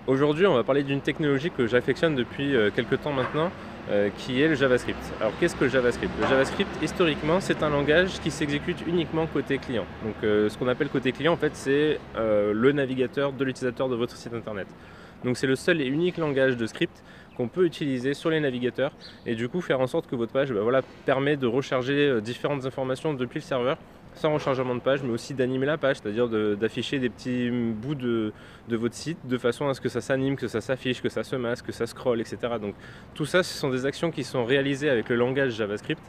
Aujourd'hui, on va parler d'une technologie que j'affectionne depuis quelques temps maintenant, qui est le JavaScript. Alors qu'est-ce que le JavaScript? Le JavaScript, historiquement, c'est un langage qui s'exécute uniquement côté client. Donc ce qu'on appelle côté client, en fait, c'est le navigateur de l'utilisateur de votre site internet. Donc c'est le seul et unique langage de script qu'on peut utiliser sur les navigateurs et du coup faire en sorte que votre page permet de recharger différentes informations depuis le serveur sans rechargement de page, mais aussi d'animer la page, c'est-à-dire d'afficher des petits bouts de votre site de façon à ce que ça s'anime, que ça s'affiche, que ça se masque, que ça scrolle, etc. Donc tout ça, ce sont des actions qui sont réalisées avec le langage JavaScript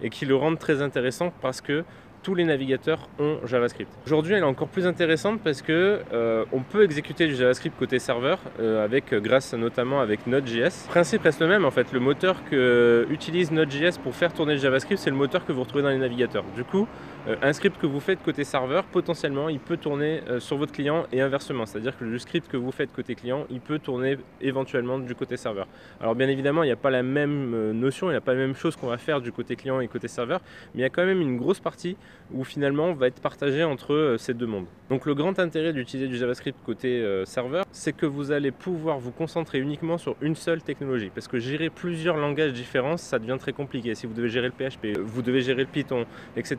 et qui le rendent très intéressant parce que tous les navigateurs ont JavaScript. Aujourd'hui, elle est encore plus intéressante parce que on peut exécuter du JavaScript côté serveur grâce notamment avec Node.js. Le principe reste le même en fait. Le moteur que utilise Node.js pour faire tourner le JavaScript, c'est le moteur que vous retrouvez dans les navigateurs. Du coup, un script que vous faites côté serveur, potentiellement, il peut tourner sur votre client et inversement. C'est-à-dire que le script que vous faites côté client, il peut tourner éventuellement du côté serveur. Alors bien évidemment, il n'y a pas la même notion, il n'y a pas la même chose qu'on va faire du côté client et côté serveur, mais il y a quand même une grosse partie où finalement va être partagé entre ces deux mondes. Donc le grand intérêt d'utiliser du JavaScript côté serveur, c'est que vous allez pouvoir vous concentrer uniquement sur une seule technologie. Parce que gérer plusieurs langages différents, ça devient très compliqué. Si vous devez gérer le PHP, vous devez gérer le Python, etc.,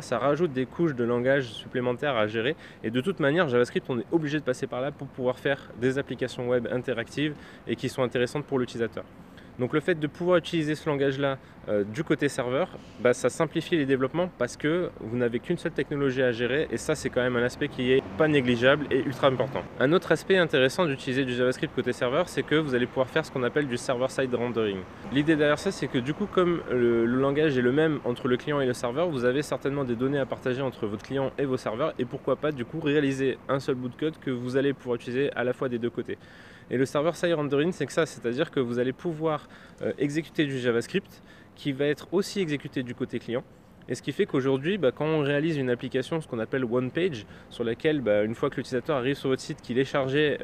ça rajoute des couches de langage supplémentaires à gérer. Et de toute manière, JavaScript, on est obligé de passer par là pour pouvoir faire des applications web interactives et qui sont intéressantes pour l'utilisateur. Donc le fait de pouvoir utiliser ce langage-là du côté serveur, ça simplifie les développements parce que vous n'avez qu'une seule technologie à gérer et ça c'est quand même un aspect qui est pas négligeable et ultra important. Un autre aspect intéressant d'utiliser du JavaScript côté serveur, c'est que vous allez pouvoir faire ce qu'on appelle du server-side rendering. L'idée derrière ça, c'est que du coup comme le langage est le même entre le client et le serveur, vous avez certainement des données à partager entre votre client et vos serveurs et pourquoi pas du coup réaliser un seul bout de code que vous allez pouvoir utiliser à la fois des deux côtés. Et le server-side rendering, c'est que ça, c'est-à-dire que vous allez pouvoir exécuter du JavaScript qui va être aussi exécuté du côté client. Et ce qui fait qu'aujourd'hui, quand on réalise une application, ce qu'on appelle one page, sur laquelle une fois que l'utilisateur arrive sur votre site, qu'il est chargé,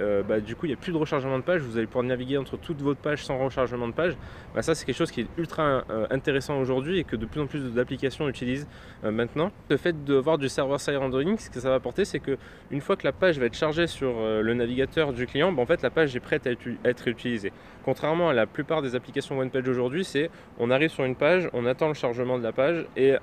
du coup il n'y a plus de rechargement de page, vous allez pouvoir naviguer entre toutes votre pages sans rechargement de page. Ça c'est quelque chose qui est ultra intéressant aujourd'hui et que de plus en plus d'applications utilisent maintenant. Le fait d'avoir du server-side rendering, ce que ça va apporter, c'est que une fois que la page va être chargée sur le navigateur du client, en fait la page est prête à être utilisée. Contrairement à la plupart des applications one page aujourd'hui, c'est on arrive sur une page, on attend le chargement de la page et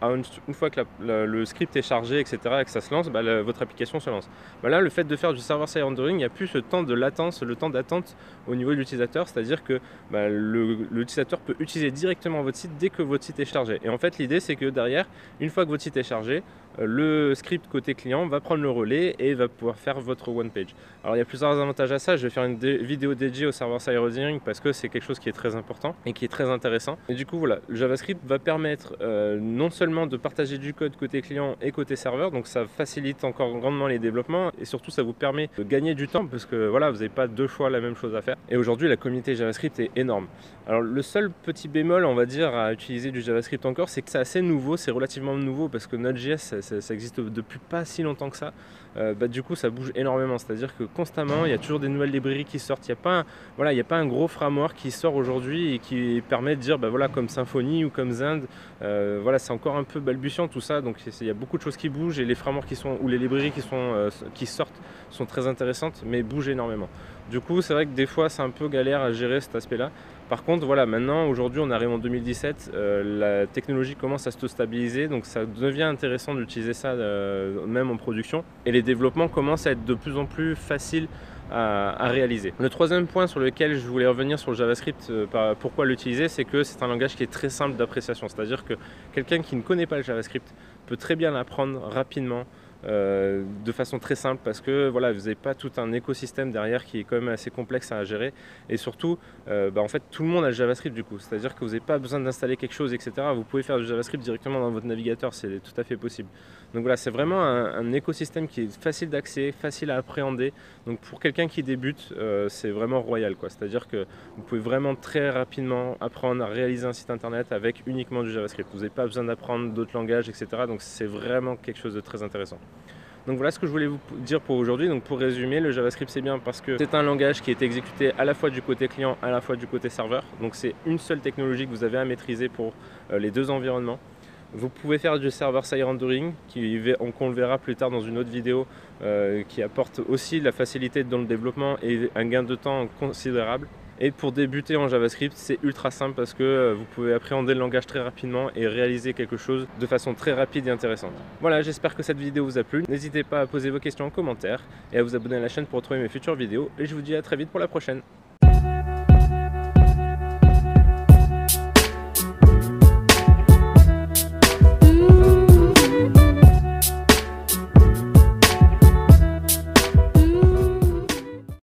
une fois que le script est chargé, etc., et que ça se lance, votre application se lance. Là, le fait de faire du server-side rendering, il n'y a plus ce temps de latence, le temps d'attente au niveau de l'utilisateur, c'est-à-dire que l'utilisateur peut utiliser directement votre site dès que votre site est chargé. Et en fait, l'idée, c'est que derrière, une fois que votre site est chargé, le script côté client va prendre le relais et va pouvoir faire votre one page. Alors il y a plusieurs avantages à ça, je vais faire une vidéo dédiée au server-side rendering parce que c'est quelque chose qui est très important et qui est très intéressant. Et du coup voilà, le JavaScript va permettre non seulement de partager du code côté client et côté serveur, donc ça facilite encore grandement les développements et surtout ça vous permet de gagner du temps parce que voilà, vous n'avez pas deux fois la même chose à faire. Et aujourd'hui la communauté JavaScript est énorme. Alors le seul petit bémol on va dire à utiliser du JavaScript encore, c'est que c'est assez nouveau, c'est relativement nouveau parce que Node.js ça existe depuis pas si longtemps que ça. Du coup ça bouge énormément, c'est-à-dire que constamment il y a toujours des nouvelles librairies qui sortent, il n'y a pas un gros framework qui sort aujourd'hui et qui permet de dire comme Symfony ou comme Zend, c'est encore un peu balbutiant tout ça, donc il y a beaucoup de choses qui bougent et les frameworks ou les librairies qui sortent sont très intéressantes mais bougent énormément. Du coup c'est vrai que des fois c'est un peu galère à gérer cet aspect là. Par contre, maintenant, aujourd'hui, on arrive en 2017, la technologie commence à se stabiliser, donc ça devient intéressant d'utiliser ça même en production. Et les développements commencent à être de plus en plus faciles à réaliser. Le troisième point sur lequel je voulais revenir sur le JavaScript, pourquoi l'utiliser, c'est que c'est un langage qui est très simple d'appréciation. C'est-à-dire que quelqu'un qui ne connaît pas le JavaScript peut très bien l'apprendre rapidement, de façon très simple parce que vous n'avez pas tout un écosystème derrière qui est quand même assez complexe à gérer et surtout en fait tout le monde a le JavaScript du coup, c'est à dire que vous n'avez pas besoin d'installer quelque chose, etc. Vous pouvez faire du JavaScript directement dans votre navigateur, c'est tout à fait possible. Donc voilà, c'est vraiment un écosystème qui est facile d'accès, facile à appréhender, donc pour quelqu'un qui débute c'est vraiment royal quoi. C'est à dire que vous pouvez vraiment très rapidement apprendre à réaliser un site internet avec uniquement du JavaScript, vous n'avez pas besoin d'apprendre d'autres langages, etc. Donc c'est vraiment quelque chose de très intéressant. Donc voilà ce que je voulais vous dire pour aujourd'hui. Donc pour résumer, le JavaScript c'est bien parce que c'est un langage qui est exécuté à la fois du côté client, à la fois du côté serveur. Donc c'est une seule technologie que vous avez à maîtriser pour les deux environnements. Vous pouvez faire du server-side rendering, qu'on le verra plus tard dans une autre vidéo, qui apporte aussi de la facilité dans le développement et un gain de temps considérable. Et pour débuter en JavaScript, c'est ultra simple parce que vous pouvez appréhender le langage très rapidement et réaliser quelque chose de façon très rapide et intéressante. Voilà, j'espère que cette vidéo vous a plu. N'hésitez pas à poser vos questions en commentaire et à vous abonner à la chaîne pour retrouver mes futures vidéos. Et je vous dis à très vite pour la prochaine.